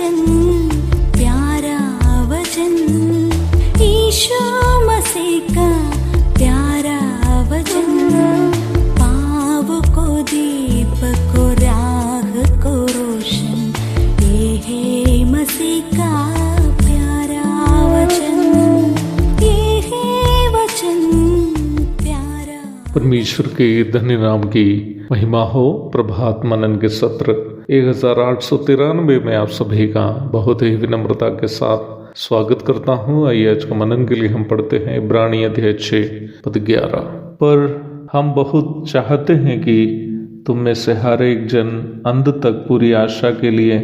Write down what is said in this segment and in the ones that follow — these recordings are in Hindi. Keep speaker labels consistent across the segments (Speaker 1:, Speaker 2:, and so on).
Speaker 1: वचन, प्यारा वचन, यीशु मसीह का प्यारा वचन, पाव को दीप को राह को रोशन, ये है मसीह का प्यारा वचन, ये है वचन प्यारा।
Speaker 2: परमेश्वर के धन्य नाम की महिमा हो। प्रभात मनन के सत्र 1893 में आप सभी का बहुत ही विनम्रता के साथ स्वागत करता हूँ। आइए आज का मनन के लिए हम पढ़ते हैं इब्रानी अध्याय 6 पद 11। पर हम बहुत चाहते हैं कि तुम में से हर एक जन अंत तक पूरी आशा के लिए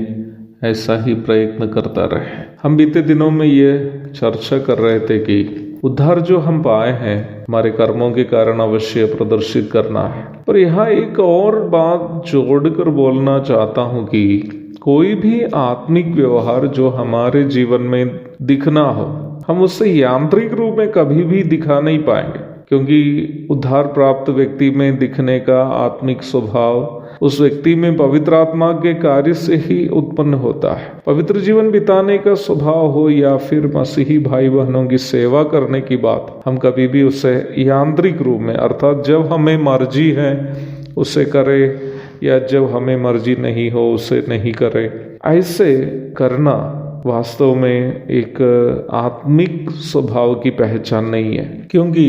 Speaker 2: ऐसा ही प्रयत्न करता रहे। हम बीते दिनों में ये चर्चा कर रहे थे कि उद्धार जो हम पाए हैं हमारे कर्मों के कारण अवश्य प्रदर्शित करना है। पर यहाँ एक और बात जोड़कर बोलना चाहता हूँ कि कोई भी आत्मिक व्यवहार जो हमारे जीवन में दिखना हो, हम उससे यांत्रिक रूप में कभी भी दिखा नहीं पाएंगे, क्योंकि उद्धार प्राप्त व्यक्ति में दिखने का आत्मिक स्वभाव उस व्यक्ति में पवित्र आत्मा के कार्य से ही उत्पन्न होता है। पवित्र जीवन बिताने का स्वभाव हो या फिर मसीही भाई बहनों की सेवा करने की बात, हम कभी भी उसे यांत्रिक रूप में, अर्थात जब हमें मर्जी है उसे करें या जब हमें मर्जी नहीं हो उसे नहीं करें, ऐसे करना वास्तव में एक आत्मिक स्वभाव की पहचान नहीं है। क्योंकि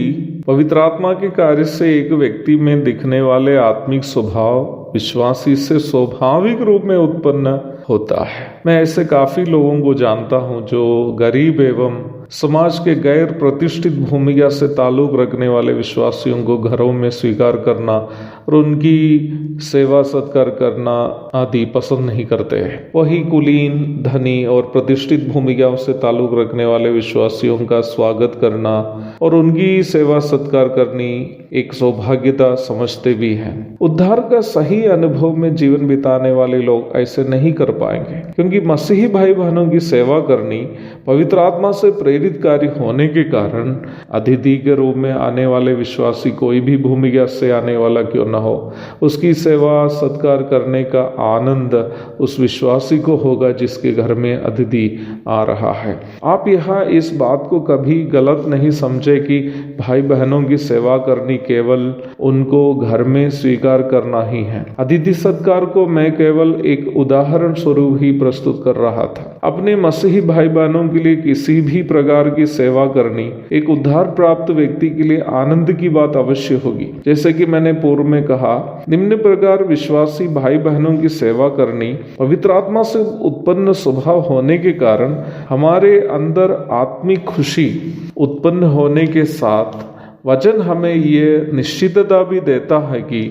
Speaker 2: पवित्र आत्मा के कार्य से एक व्यक्ति में दिखने वाले आत्मिक स्वभाव विश्वासी से स्वाभाविक रूप में उत्पन्न होता है। मैं ऐसे काफी लोगों को जानता हूं जो गरीब एवं समाज के गैर प्रतिष्ठित भूमिका से ताल्लुक रखने वाले विश्वासियों को घरों में स्वीकार करना और उनकी सेवा सत्कार करना आदि पसंद नहीं करते हैं। वही कुलीन, धनी और प्रतिष्ठित भूमिकाओं से ताल्लुक रखने वाले विश्वासियों का स्वागत करना और उनकी सेवा सत्कार करनी एक सौभाग्यता समझते भी हैं। उद्धार का सही अनुभव में जीवन बिताने वाले लोग ऐसे नहीं कर पाएंगे, क्योंकि मसीही भाई बहनों की सेवा करनी पवित्र आत्मा से प्रेरित कार्य होने के कारण अतिथि के रूप में आने वाले विश्वासी कोई भी भूमिका से आने वाला क्यों न हो, उसकी सेवा सत्कार करने का आनंद उस विश्वासी को होगा जिसके घर में अतिथि आ रहा है। आप यहाँ इस बात को कभी गलत नहीं समझे कि भाई बहनों की सेवा करनी केवल उनको घर में स्वीकार करना ही है। अतिथि सत्कार को मैं केवल एक उदाहरण स्वरूप ही प्रस्तुत कर रहा था। अपने मसीही भाई बहनों के लिए किसी भी प्रकार की सेवा करनी एक उद्धार प्राप्त व्यक्ति के लिए आनंद की बात अवश्य होगी। जैसे कि मैंने पूर्व में कहा, निम्न प्रकार विश्वासी भाई बहनों की सेवा करनी पवित्र आत्मा से उत्पन्न स्वभाव होने के कारण हमारे अंदर आत्मिक खुशी उत्पन्न होने के साथ वचन हमें ये निश्चितता भी देता है कि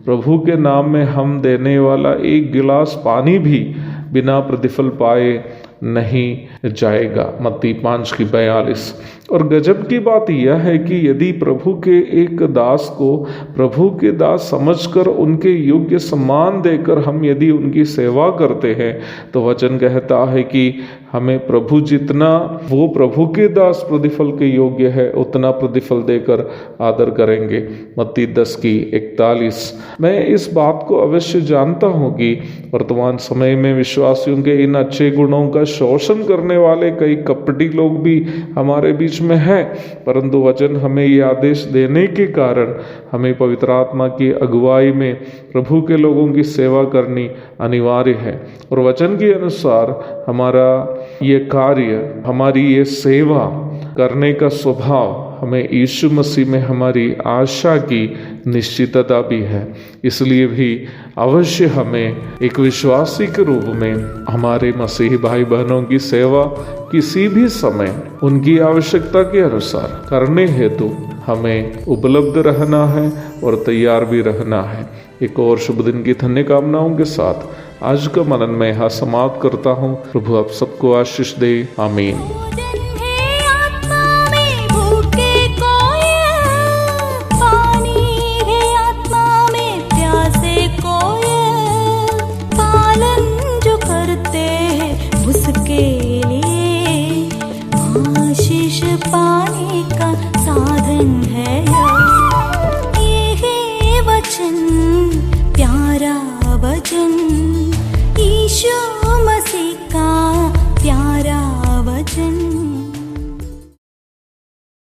Speaker 2: प्रभु के नाम में हम देने वाला एक गिलास पानी भी बिना प्रतिफल पाए नहीं जाएगा। मत्ती 5:42। और गजब की बात यह है कि यदि प्रभु के एक दास को प्रभु के दास समझकर उनके योग्य सम्मान देकर हम यदि उनकी सेवा करते हैं तो वचन कहता है कि हमें प्रभु जितना वो प्रभु के दास प्रतिफल के योग्य है उतना प्रतिफल देकर आदर करेंगे। मत्ती 10:41। मैं इस बात को अवश्य जानता हूँ कि वर्तमान समय में विश्वासियों के इन अच्छे गुणों का शोषण करने वाले कई कपटी लोग भी हमारे बीच में है, परंतु वचन हमें ये आदेश देने के कारण हमें पवित्र आत्मा की अगुवाई में प्रभु के लोगों की सेवा करनी अनिवार्य है। और वचन के अनुसार हमारा ये कार्य, हमारी ये सेवा करने का स्वभाव हमें यीशु मसीह में हमारी आशा की निश्चितता भी है। इसलिए भी अवश्य हमें एक विश्वासी के रूप में हमारे मसीही भाई बहनों की सेवा किसी भी समय उनकी आवश्यकता के अनुसार करने हेतु हमें उपलब्ध रहना है और तैयार भी रहना है। एक और शुभ दिन की धन्य कामनाओं के साथ आज का मनन मैं यहाँ समाप्त करता हूँ। प्रभु आप सबको आशीष दे। आमीन।
Speaker 1: पाने का साधन है ये वचन, प्यारा वचन, यीशु मसीह